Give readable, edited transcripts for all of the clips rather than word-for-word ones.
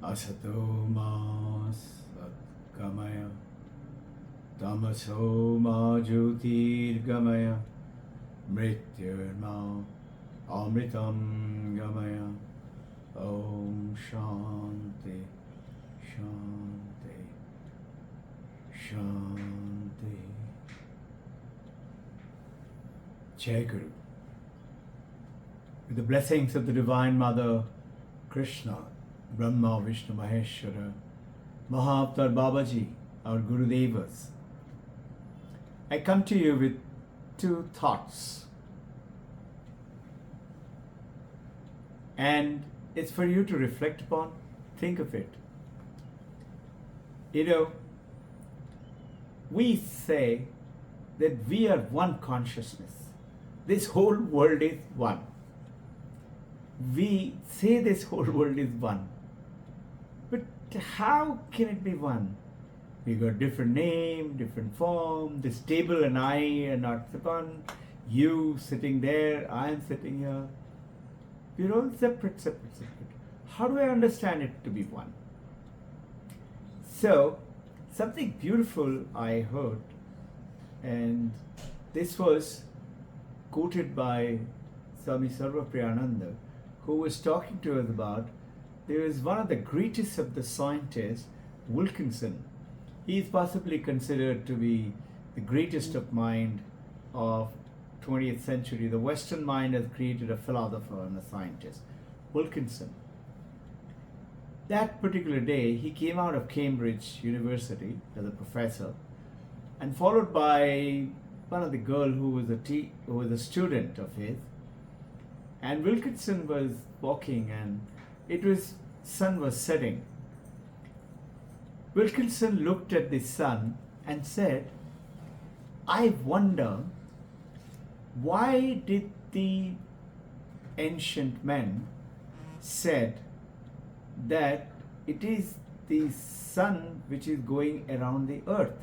Asato ma satgamaya tamaso ma jyotirgamaya mrityurma amritam gamaya. Om Shanti Shanti Shanti. Jai Guru. With the blessings of the Divine Mother, Krishna, Brahma, Vishnu, Maheshwara, Mahavatar Babaji, our Guru Devas, I come to you with two thoughts. And it's for you to reflect upon, think of it. You know, we say that we are one consciousness. This whole world is one. We say this whole world is one. But how can it be one? We got different name, different form. This table and I are not one. You sitting there, I am sitting here. We're all separate. How do I understand it to be one? So, something beautiful I heard, and this was quoted by Swami Sarvapriyananda, who was talking to us about, there is one of the greatest of the scientists, Wilkinson. He is possibly considered to be the greatest of mind of 20th century. The Western mind has created a philosopher and a scientist, Wilkinson. That particular day, he came out of Cambridge University as a professor, and followed by one of the girl who was a student of his. And Wilkinson was walking, and sun was setting. Wilkinson looked at the sun and said, "I wonder, why did the ancient men said that it is the sun which is going around the earth?"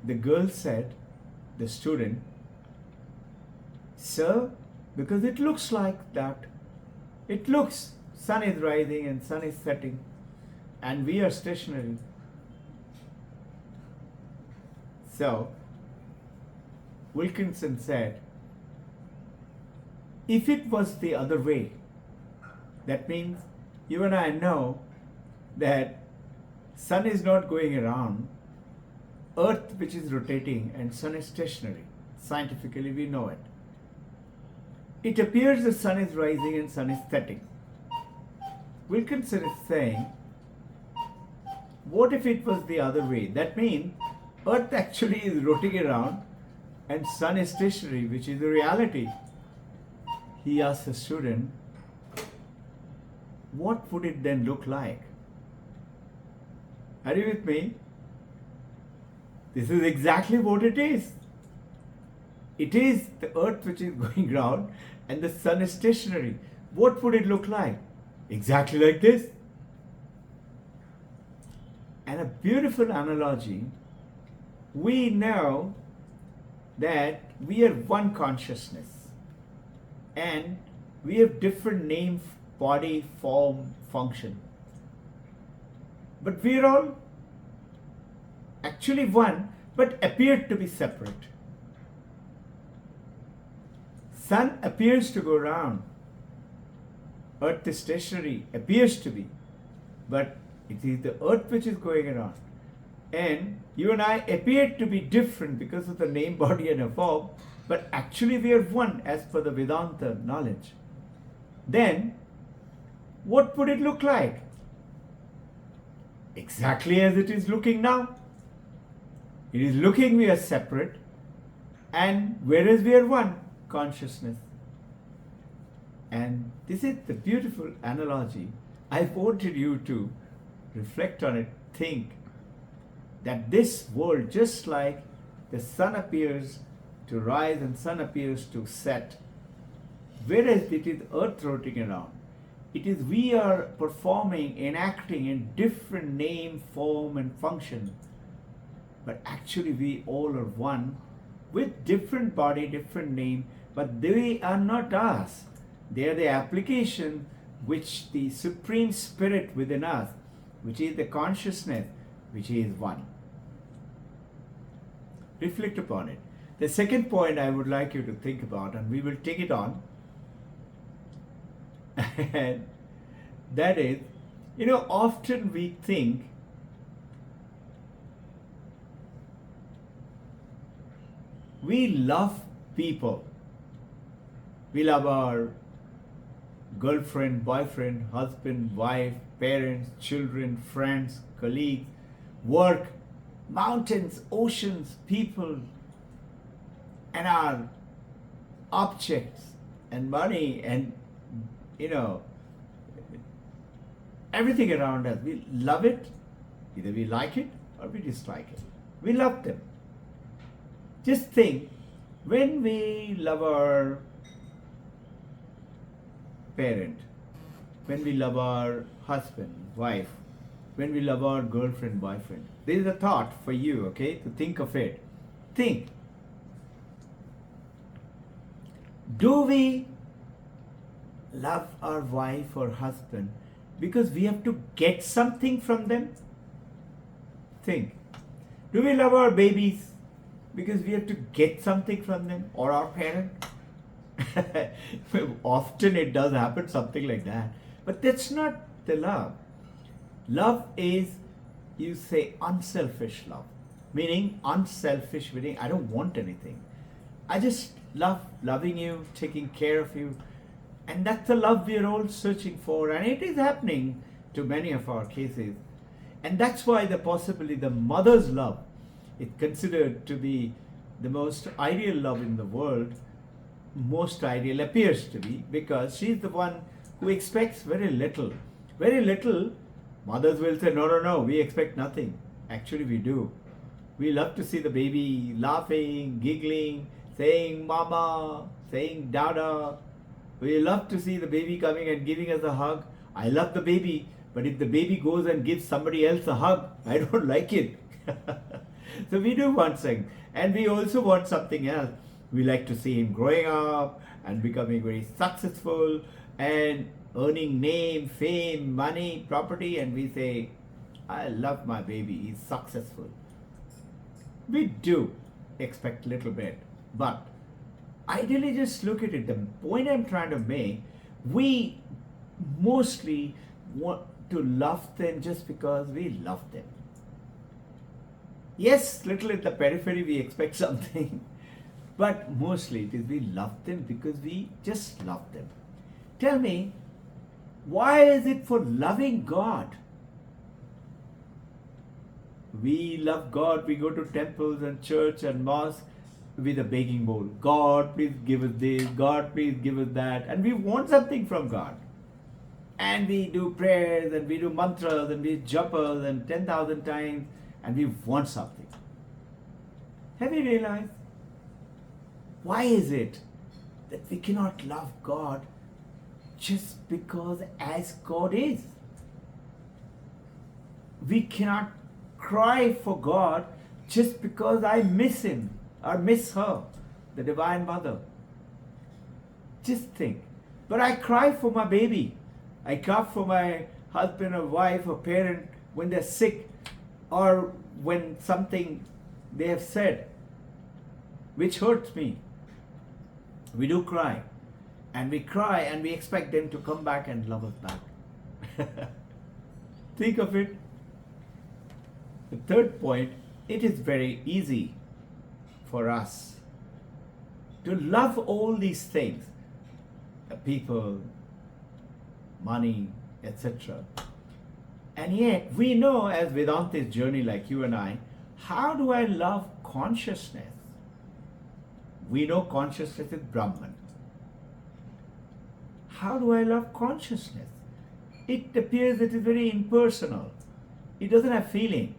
The girl said, the student, "Sir, because it looks like that. It looks, sun is rising and sun is setting, and we are stationary." So, Wilkinson said, if it was the other way, that means you and I know that sun is not going around, earth which is rotating, and sun is stationary. Scientifically we know it. It appears the sun is rising and sun is setting. Wilkinson is saying, what if it was the other way? That means earth actually is rotating around and sun is stationary, which is the reality. He asked the student, what would it then look like? Are you with me? This is exactly what it is. It is the earth which is going round and the sun is stationary. What would it look like? Exactly like this. And a beautiful analogy. We know that we are one consciousness and we have different name, body, form, function. But we are all actually one, but appeared to be separate. Sun appears to go round. Earth is stationary, appears to be. But it is the earth which is going around. And you and I appear to be different because of the name, body and a form, but actually we are one as per the Vedanta knowledge. Then, what would it look like? Exactly as it is looking now. It is looking we are separate, and whereas we are one consciousness. And this is the beautiful analogy. I wanted you to reflect on it, think that this world, just like the sun appears to rise and sun appears to set, whereas it is earth rotating around, it is we are performing, enacting in different name, form and function. But actually we all are one with different body, different name, but they are not us. They are the application which the Supreme Spirit within us, which is the consciousness, which is one. Reflect upon it. The second point I would like you to think about, and we will take it on, and that is, often we think we love people. We love our girlfriend, boyfriend, husband, wife, parents, children, friends, colleagues, work, mountains, oceans, people, and our objects and money and everything around us. We love it. Either we like it or we dislike it. We love them. Just think, when we love our parent, when we love our husband, wife, when we love our girlfriend, boyfriend, there is a thought for you, okay, to think of it. Think. Do we love our wife or husband because we have to get something from them? Think. Do we love our babies because we have to get something from them, or our parent? Often it does happen, something like that. But that's not the love. Love is, you say, unselfish love. Meaning unselfish, meaning I don't want anything. I just love loving you, taking care of you. And that's the love we are all searching for. And it is happening to many of our cases. And that's why possibly the mother's love is considered to be the most ideal love in the world. Most ideal appears to be, because she's the one who expects very little. Very little. Mothers will say, no, we expect nothing. Actually, we do. We love to see the baby laughing, giggling, saying mama, saying dada. We love to see the baby coming and giving us a hug. I love the baby, but if the baby goes and gives somebody else a hug, I don't like it. So we do want something. And we also want something else. We like to see him growing up and becoming very successful and earning name, fame, money, property, and we say, I love my baby, he's successful. We do expect a little bit, but ideally just look at it. The point I'm trying to make, we mostly want to love them just because we love them. Yes, little at the periphery we expect something, but mostly it is we love them because we just love them. Tell me, why is it for loving God? We love God, we go to temples and church and mosque with a begging bowl. God, please give us this. God, please give us that. And we want something from God. And we do prayers and we do mantras and we japas and 10,000 times, and we want something. Have you realized? Why is it that we cannot love God just because as God is? We cannot cry for God just because I miss Him or miss her, the Divine Mother. Just think. But I cry for my baby. I cry for my husband or wife or parent when they're sick, or when something they have said which hurts me. We do cry. And we cry and we expect them to come back and love us back. Think of it. The third point, it is very easy for us to love all these things, people, money, etc. And yet we know, as Vedanti's journey, like you and I, how do I love consciousness? We know consciousness is Brahman. How do I love consciousness? It appears it is very impersonal. It doesn't have feeling.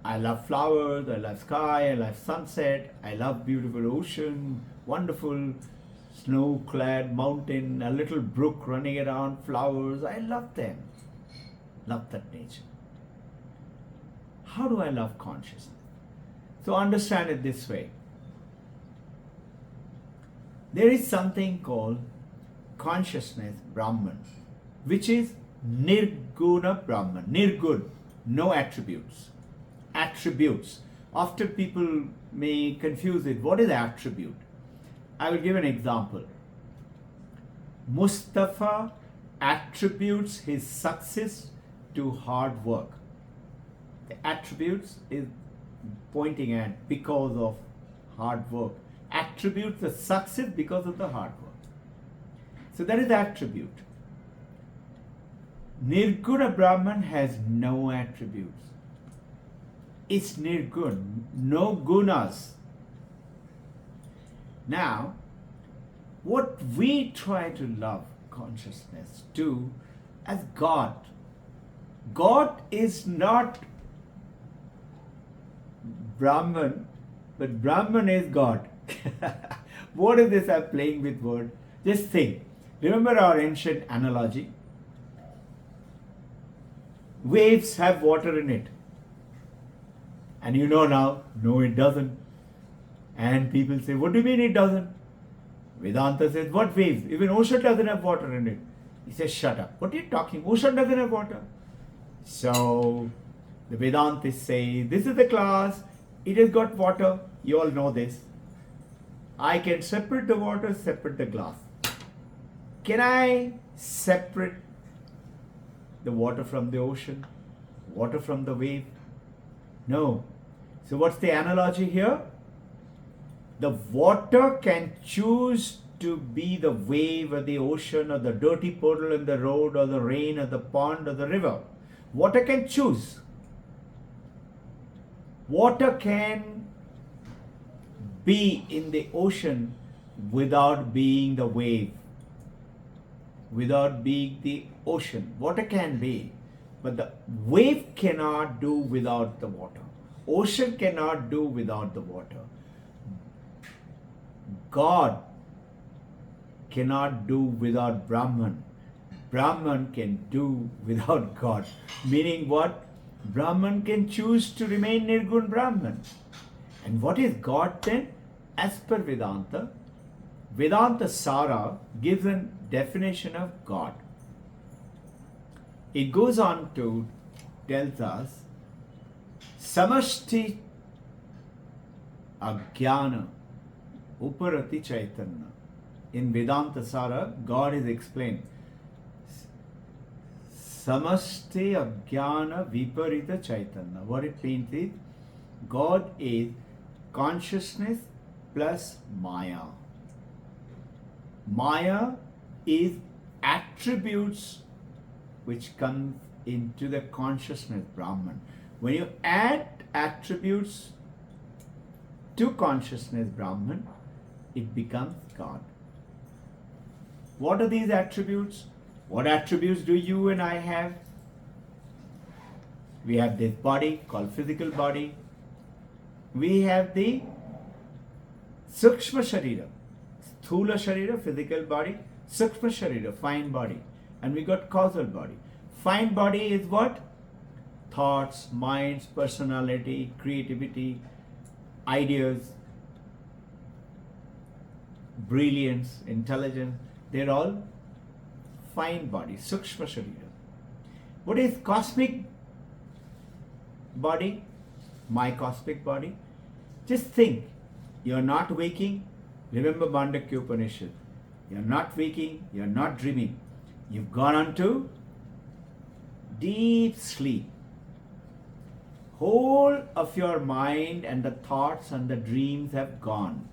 I love flowers, I love sky, I love sunset, I love beautiful ocean, wonderful snow-clad mountain, a little brook running around, flowers. I love them. Love that nature. How do I love consciousness? So understand it this way. There is something called consciousness Brahman, which is Nirguna Brahman. Nirgun, no attributes. Attributes. Often people may confuse it. What is attribute? I will give an example. Mustafa attributes his success to hard work. The attributes is pointing at because of hard work. Attributes the success because of the hard work. So that is attribute. Nirguna Brahman has no attributes. It's Nirgun, no gunas. Now, what we try to love consciousness to as God. God is not Brahman, but Brahman is God. What is this? I'm playing with words. Just think. Remember our ancient analogy? Waves have water in it. And you know now, no, it doesn't. And people say, what do you mean it doesn't? Vedanta says, what waves? Even ocean doesn't have water in it. He says, shut up. What are you talking? Ocean doesn't have water. So, the Vedantists say, this is the class. It has got water. You all know this. I can separate the water, separate the glass. Can I separate the water from the ocean? Water from the wave? No. So what's the analogy here? The water can choose to be the wave or the ocean or the dirty puddle in the road or the rain or the pond or the river. Water can choose. Water can be in the ocean without being the wave, without being the ocean. Water can be, but the wave cannot do without the water. Ocean cannot do without the water. God cannot do without Brahman. Brahman can do without God. Meaning what? Brahman can choose to remain Nirgun Brahman. And what is God then? As per Vedanta, Vedanta Sara gives a definition of God. It goes on to tells us Samashti Ajnana Uparati Chaitanya. In Vedanta Sara, God is explained. Samashti Ajnana Viparita Chaitanya. What it means is God is consciousness plus Maya. Maya is attributes which comes into the consciousness Brahman. When you add attributes to consciousness Brahman, it becomes God. What are these attributes? What attributes do you and I have? We have this body called physical body. We have the Sukshma Sharira, Sthula Sharira, physical body, Sukshma Sharira, fine body. And we got causal body. Fine body is what? Thoughts, minds, personality, creativity, ideas, brilliance, intelligence. They're all fine body, Sukshma Sharira. What is cosmic body? My cosmic body. Just think, you're not waking. Remember Mandakya Upanishad. You're not waking, you're not dreaming. You've gone on to deep sleep. Whole of your mind and the thoughts and the dreams have gone.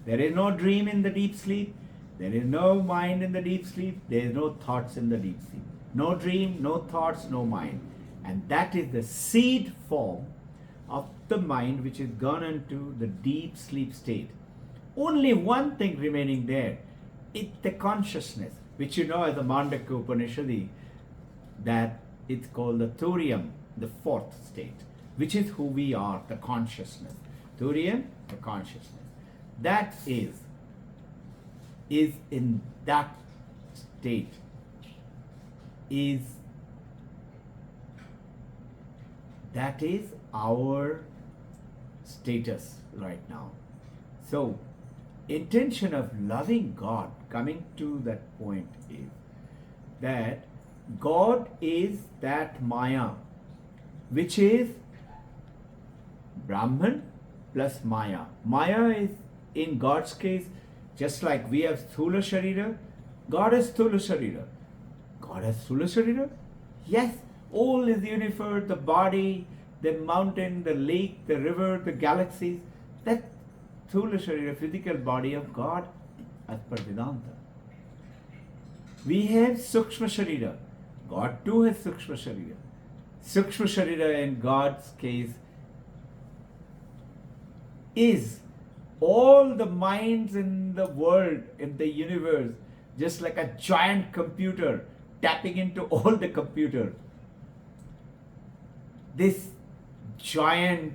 There is no dream in the deep sleep. There is no mind in the deep sleep. There is no thoughts in the deep sleep. No dream, no thoughts, no mind. And that is the seed form of the mind which is gone into the deep sleep state. Only one thing remaining there. It's the consciousness, which you know as the Mandakya Upanishad, that it's called the Turiya, the fourth state, which is who we are, the consciousness. Turiya, the consciousness. That is in that state, that is our status right now. So, intention of loving God, coming to that point, is that God is that Maya, which is Brahman plus Maya. Maya is, in God's case, just like we have Sthula Sharira, God has Sthula Sharira. God has Sthula Sharira? Yes, all is the universe, the body, the mountain, the lake, the river, the galaxies, that Sthula Sharira, physical body of God, as per Vedanta. We have Sukshma Sharira. God too has Sukshma Sharira. Sukshma Sharira in God's case is all the minds in the world, in the universe, just like a giant computer tapping into all the computer. This giant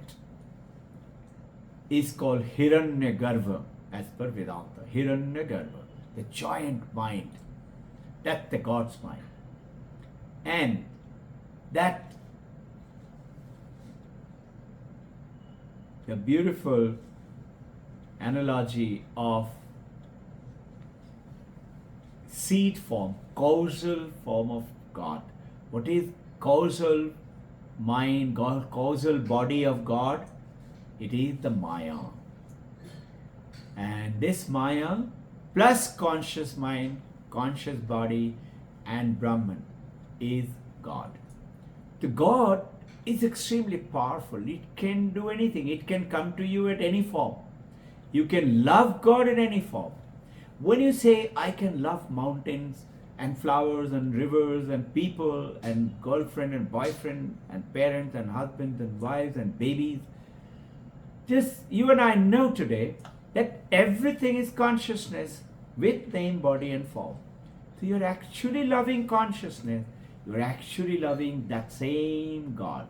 is called Hiranyagarbha as per Vedanta. Hiranyagarbha, the giant mind. That's the God's mind. And that the beautiful analogy of seed form, causal form of God. What is causal mind, causal body of God? It is the Maya. And this Maya plus conscious mind, conscious body and Brahman is God. The God is extremely powerful. It can do anything. It can come to you at any form. You can love God in any form. When you say, I can love mountains and flowers and rivers and people and girlfriend and boyfriend and parents and husbands and wives and babies, just you and I know today that everything is consciousness with name, body and form. So you're actually loving consciousness. You're actually loving that same God.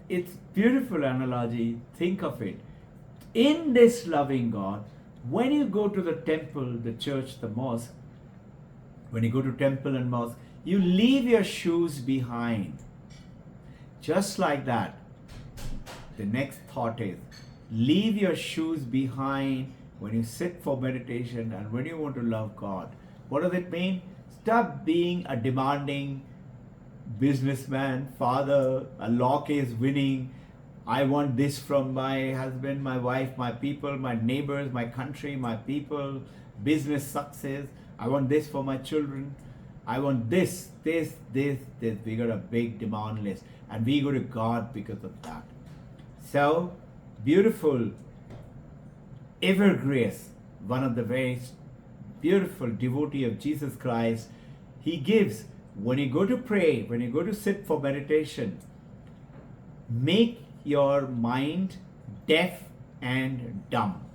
It's beautiful analogy. Think of it. In this loving God, when you go to the temple, the church, the mosque, when you go to temple and mosque, you leave your shoes behind. Just like that. The next thought is, leave your shoes behind when you sit for meditation and when you want to love God. What does it mean? Stop being a demanding businessman, father, a law case winning. I want this from my husband, my wife, my people, my neighbors, my country, my people, business success. I want this for my children. I want this. We got a big demand list. And we go to God because of that. So, beautiful Evergrace, one of the very beautiful devotee of Jesus Christ, he gives, when you go to pray, when you go to sit for meditation, make your mind deaf and dumb.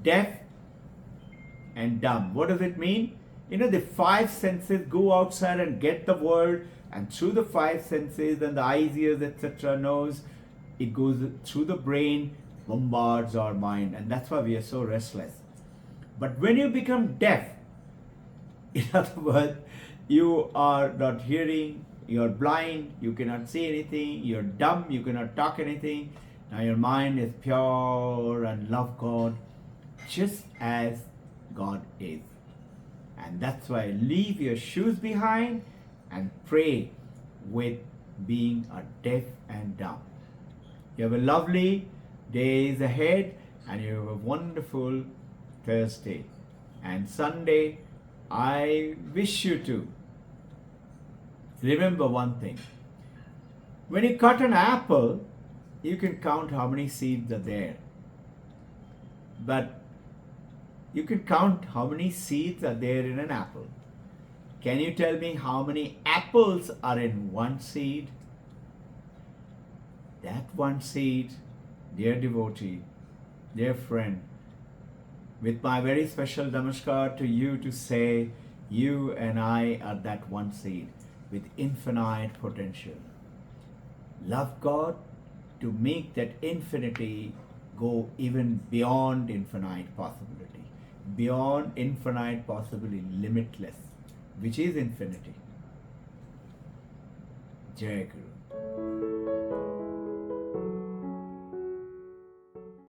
Deaf and dumb. What does it mean? You know, the five senses go outside and get the world, and through the five senses and the eyes, ears, etc., nose, it goes through the brain, bombards our mind, and that's why we are so restless. But when you become deaf, in other words, you are not hearing, you're blind, you cannot see anything, you're dumb, you cannot talk anything. Now your mind is pure and love God just as God is. And that's why leave your shoes behind and pray with being a deaf and dumb. You have a lovely days ahead and you have a wonderful Thursday. And Sunday, I wish you to remember one thing. When you cut an apple, you can count how many seeds are there. But you can count how many seeds are there in an apple. Can you tell me how many apples are in one seed? That one seed, dear devotee, dear friend, with my very special namaskar to you to say, you and I are that one seed with infinite potential. Love God to make that infinity go even beyond infinite possibility. Beyond infinite possibility, limitless, which is infinity. Jai Guru.